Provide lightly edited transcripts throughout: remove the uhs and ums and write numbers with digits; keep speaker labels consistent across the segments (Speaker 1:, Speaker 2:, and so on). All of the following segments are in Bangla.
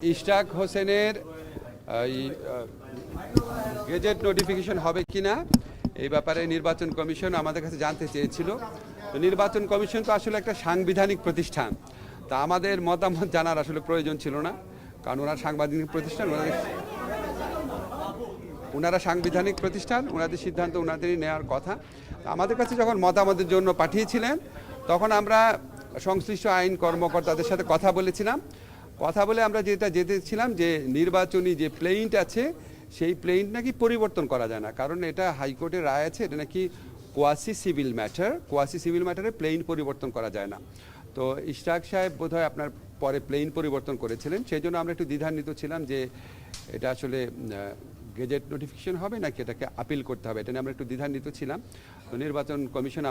Speaker 1: ইশরাক হোসেনের গেজেট নোটিফিকেশন হবে কিনা এই ব্যাপারে নির্বাচন কমিশন আমাদের কাছে জানতে চেয়েছিল। তো নির্বাচন কমিশন তো আসলে একটা সাংবিধানিক প্রতিষ্ঠান, তা আমাদের মতামত জানার আসলে প্রয়োজন ছিল না, কারণ ওনার সাংবিধানিক প্রতিষ্ঠান, ওনারা সাংবিধানিক প্রতিষ্ঠান, ওনাদের সিদ্ধান্ত ওনাদেরই নেওয়ার কথা। আমাদের কাছে যখন মতামতের জন্য পাঠিয়েছিলেন তখন আমরা সংশ্লিষ্ট আইন কর্মকর্তাদের সাথে কথা বলেছিলাম। কথা বলে আমরা যেটা জেনেছিলাম যে নির্বাচনী যে প্লেইন্ট আছে সেই প্লেইন্ট নাকি পরিবর্তন করা যায় না, কারণ এটা হাইকোর্টের রায় আছে, এটা নাকি কোয়াসি সিভিল ম্যাটারে প্লেইন পরিবর্তন করা যায় না। তো ইশরাক সাহেব বোধহয় আপনার পরে প্লেইন পরিবর্তন করেছিলেন, সেই জন্য আমরা একটু দ্বিধান্বিত ছিলাম যে এটা আসলে গেজেট নোটিফিকেশন হবে নাকি এটাকে আপিল করতে হবে, এটা নিয়ে আমরা একটু দ্বিধান্বিত ছিলাম। তো নির্বাচন কমিশন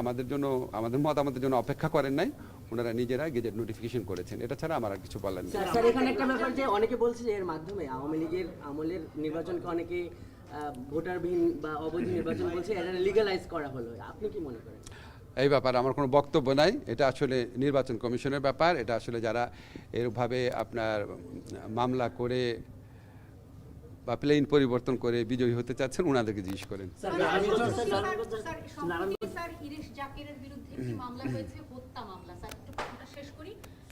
Speaker 1: আমাদের মতামতের জন্য অপেক্ষা করেন নাই, ওনারা নিজেরা গেজেট নোটিফিকেশন করেছেন। এটা ছাড়া আমার আর কিছু বলার নেই।
Speaker 2: স্যার, এখানে একটা ব্যাপার যে অনেকে বলছে যে এর মাধ্যমে আওয়ামী লীগের আমলের নির্বাচনকে অনেকে ভোটারবিহীন বা অবৈধ নির্বাচন বলছে, এটা লিগ্যালাইজ করা হলো, আপনি কি মনে করেন?
Speaker 1: এই ব্যাপারে আমার কোনো বক্তব্য নাই, এটা আসলে নির্বাচন কমিশনের ব্যাপার। এটা আসলে যারা এরভাবে আপনার মামলা করে বা প্লেন পরিবর্তন করে বিজয়ী হতে চাচ্ছেন ওনাদেরকে জিজ্ঞেস করেন।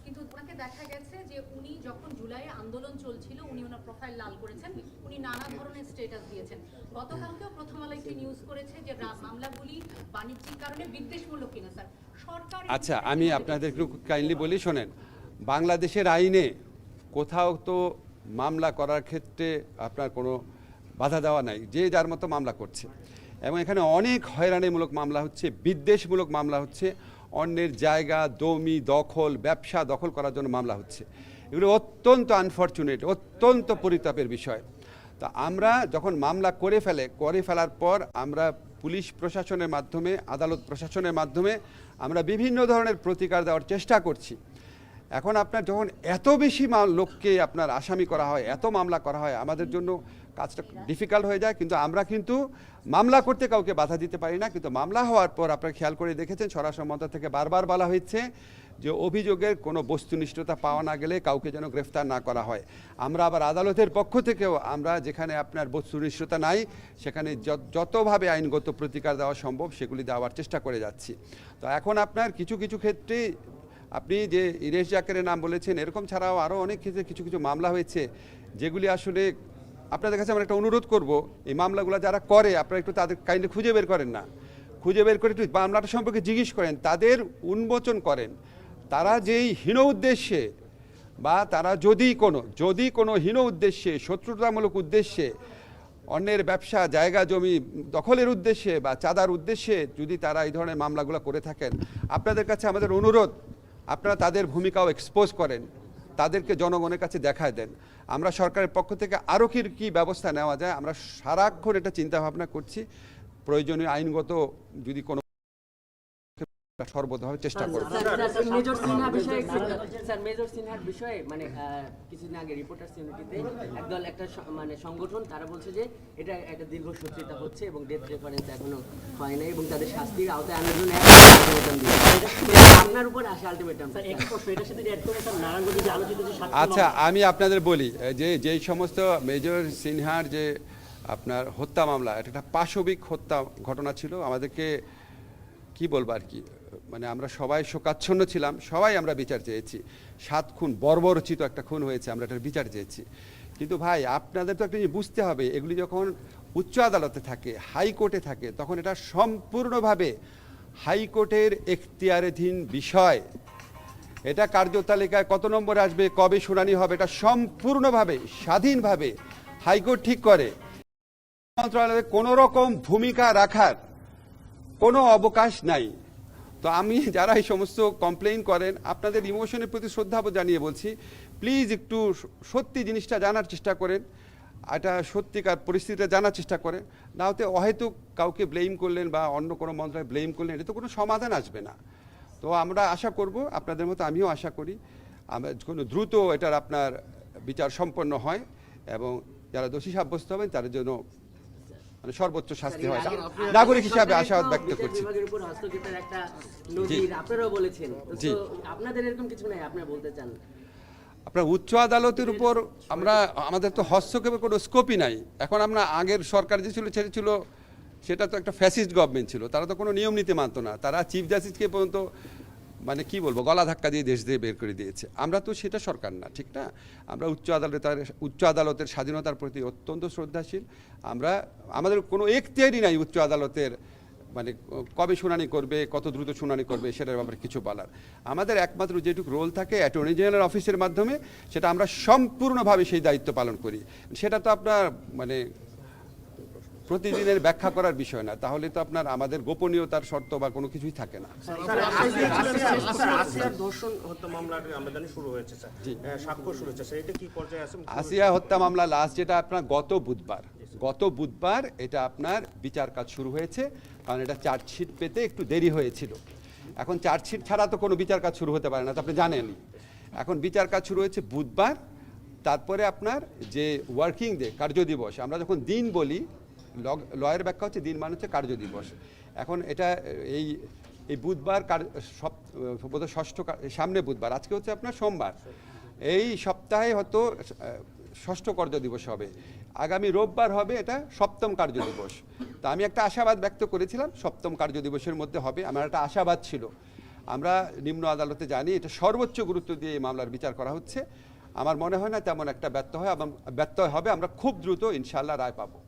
Speaker 3: কিন্তু ওনাকে দেখা গেছে যে উনি যখন জুলাইয়ে আন্দোলন চলছিল উনি ওনার প্রোফাইল লাল করেছেন, উনি নানা ধরনের স্ট্যাটাস দিয়েছেন। গতকালকেও প্রথম আলো একটি নিউজ করেছে যে মামলাগুলি বাণিজ্যিক কারণে বিদ্বেষমূলক কিনা। স্যার, সরকার
Speaker 1: আচ্ছা, আমি আপনাদের একটু কাইন্ডলি বলি শোনেন, বাংলাদেশের আইনে কোথাও তো মামলা করার ক্ষেত্রে আপনার কোনো বাধা দেওয়া নাই, যে যার মতো মামলা করছে, এবং এখানে অনেক হয়রানিমূলক মামলা হচ্ছে, বিদ্বেষমূলক মামলা হচ্ছে, অন্যের জায়গা জমি দখল ব্যবসা দখল করার জন্য মামলা হচ্ছে। এগুলো অত্যন্ত আনফর্চুনেট, অত্যন্ত পরিতাপের বিষয়। তা আমরা যখন মামলা করে ফেলার পর আমরা পুলিশ প্রশাসনের মাধ্যমে, আদালত প্রশাসনের মাধ্যমে আমরা বিভিন্ন ধরনের প্রতিকার দেওয়ার চেষ্টা করছি। এখন আপনার যখন এত বেশি লোককে আপনার আসামি করা হয়, এত মামলা করা হয়, আমাদের জন্য কাজটা ডিফিকাল্ট হয়ে যায়। কিন্তু আমরা কিন্তু মামলা করতে কাউকে বাধা দিতে পারি না, কিন্তু মামলা হওয়ার পর আপনারা খেয়াল করে দেখেছেন স্বরাষ্ট্র মন্ত্রণালয় থেকে বারবার বলা হয়েছে যে অভিযোগের কোনো বস্তুনিষ্ঠতা পাওয়া না গেলে কাউকে যেন গ্রেফতার না করা হয়। আমরা আবার আদালতের পক্ষ থেকেও আমরা যেখানে আপনার বস্তুনিষ্ঠতা নাই সেখানে যতভাবে আইনগত প্রতিকার দেওয়া সম্ভব সেগুলি দেওয়ার চেষ্টা করে যাচ্ছি। তো এখন আপনার কিছু কিছু ক্ষেত্রে আপনি যে ইরেশ জাকেরের নাম বলেছেন, এরকম ছাড়াও আরও অনেক ক্ষেত্রে কিছু কিছু মামলা হয়েছে যেগুলি আসলে আপনাদের কাছে আমরা একটা অনুরোধ করব, এই মামলাগুলো যারা করে আপনারা একটু তাদের কাইন্ডলি খুঁজে বের করেন না, খুঁজে বের করে একটু মামলাটা সম্পর্কে জিজ্ঞেস করেন, তাদের উন্মোচন করেন। তারা যেই হীন উদ্দেশ্যে বা তারা যদি কোনো হীন উদ্দেশ্যে, শত্রুতামূলক উদ্দেশ্যে, অন্যের ব্যবসা জায়গা জমি দখলের উদ্দেশ্যে বা চাঁদার উদ্দেশ্যে যদি তারা এই ধরনের মামলাগুলো করে থাকেন, আপনাদের কাছে আমাদের অনুরোধ আপনারা তাদের ভূমিকাও এক্সপোজ করেন, তাদেরকে জনগণের কাছে দেখায় দেন। আমরা সরকারের পক্ষ থেকে আরও কী ব্যবস্থা নেওয়া যায় আমরা সারাক্ষণ এটা চিন্তাভাবনা করছি। প্রয়োজনীয় আইনগত যদি কোনো সর্বতভাবে চেষ্টা করব।
Speaker 2: মেজর সিনহার বিষয়ে মানে কিছুদিন আগে রিপোর্টার্স ইউনিটিতে একদল একটা মানে সংগঠন তারা বলছে যে এটা একটা দীর্ঘ শত্রুতা হচ্ছে এবং ডেথ রেফারেন্স এখনো হয় নাই এবং তাদের শাস্তির আওতায় আনার জন্য আপনার উপর আসে আলটিমেটাম।
Speaker 1: আচ্ছা, আমি আপনাদের বলি যে যেই সমস্ত মেজর সিনহার যে আপনার হত্যা মামলা, এটা একটা পাশবিক হত্যা ঘটনা ছিল। আমাদেরকে কি বলবো আর কি, মানে আমরা সবাই শোকাচ্ছন্ন ছিলাম, সবাই আমরা বিচার চেয়েছি। 7 খুন, বর্বরচিত একটা খুন হয়েছে, আমরা এটার বিচার চেয়েছি। কিন্তু ভাই আপনাদের তো একটা জিনিস বুঝতে হবে, এগুলি যখন উচ্চ আদালতে থাকে, হাইকোর্টে থাকে, তখন এটা সম্পূর্ণভাবে হাইকোর্টের এখতিয়ারাধীন বিষয়। এটা কার্যতালিকায় কত নম্বরে আসবে, কবে শুনানি হবে, এটা সম্পূর্ণভাবে স্বাধীনভাবে হাইকোর্ট ঠিক করে। মন্ত্রণালয়ে কোনো রকম ভূমিকা রাখার কোনো অবকাশ নাই। তো আমি যারা এই সমস্ত কমপ্লেইন করেন আপনাদের ইমোশনের প্রতি শ্রদ্ধা জানিয়ে বলছি, প্লিজ একটু সত্যি জিনিসটা জানার চেষ্টা করেন, এটা সত্যিকার পরিস্থিতিটা জানার চেষ্টা করেন। না হতে অহেতুক কাউকে ব্লেম করলেন বা অন্য কোনো মন্ত্রণালয় ব্লেম করলেন, এটা তো কোনো সমাধান আসবে না। তো আমরা আশা করব, আপনাদের মতো আমিও আশা করি আমরা কোনো দ্রুত এটার আপনার বিচার সম্পন্ন হয় এবং যারা দোষী সাব্যস্ত হবেন তাদের জন্য মানে সর্বোচ্চ শাস্তি হয়। নাগরিক হিসাবে আশাবাদ ব্যক্ত করছি। আপনার উচ্চ আদালতের উপর আমাদের তো হস্তক্ষেপের কোনো স্কোপই নাই। এখন আমরা আগের সরকার যে ছিল সেটা তো একটা ফ্যাসিস্ট গভর্নমেন্ট ছিল, তারা তো কোনো নিয়ম নীতি মানতো না, তারা চিফ জাস্টিসকে পর্যন্ত মানে কি বলবো গলা ধাক্কা দিয়ে দেশ দিয়ে বের করে দিয়েছে। আমরা তো সেটা সরকার না, ঠিক না? আমরা উচ্চ আদালতের স্বাধীনতার প্রতি অত্যন্ত শ্রদ্ধাশীল। আমাদের কোনো এখতিয়ারই নাই উচ্চ আদালতের মানে কবে শুনানি করবে, কত দ্রুত শুনানি করবে সেটার ব্যাপারে কিছু বলার। আমাদের একমাত্র যেটুকু রোল থাকে অ্যাটর্নি জেনারেল অফিসের মাধ্যমে, সেটা আমরা সম্পূর্ণভাবে সেই দায়িত্ব পালন করি। সেটা তো আপনার মানে প্রতিদিনের ব্যাখ্যা করার বিষয় না, তাহলে তো আপনার আমাদের গোপনীয়তার শর্ত বা কোনো কিছুই থাকে না।
Speaker 4: আসিয়ার ধর্ষণ হত্যা মামলার আমরা জানি শুরু হয়েছে স্যার, সাক্ষ্য শুরু হয়েছে স্যার, এটা কি পর্যায়ে আছে?
Speaker 1: আসিয়া হত্যা মামলা লাস্ট যেটা আপনার গত বুধবার এটা আপনার বিচার কাজ শুরু হয়েছে, কারণ এটা চার্জশিট পেতে একটু দেরি হয়েছিল। এখন চার্জশিট ছাড়া তো কোনো বিচার কাজ শুরু হতে পারে না, তো আপনি জানেনই। এখন বিচার কাজ শুরু হয়েছে বুধবার, তারপরে আপনার যে ওয়ার্কিং ডে কার্যদিবস, আমরা যখন দিন বলি লয়ের ব্যাখ্যা হচ্ছে দিন মানে হচ্ছে কার্যদিবস। এখন এটা এই বুধবার বোধহয় সামনে বুধবার, আজকে হচ্ছে আপনার সোমবার, এই সপ্তাহে হয়তো ষষ্ঠ কার্যদিবস হবে, আগামী রোববার হবে এটা সপ্তম কার্যদিবস। তা আমি একটা আশাবাদ ব্যক্ত করেছিলাম সপ্তম কার্যদিবসের মধ্যে হবে, আমার একটা আশাবাদ ছিল। আমরা নিম্ন আদালতে জানি এটা সর্বোচ্চ গুরুত্ব দিয়ে এই মামলার বিচার করা হচ্ছে। আমার মনে হয় না তেমন একটা ব্যত্যয় হবে, আমরা খুব দ্রুত ইনশাআল্লাহ রায় পাবো।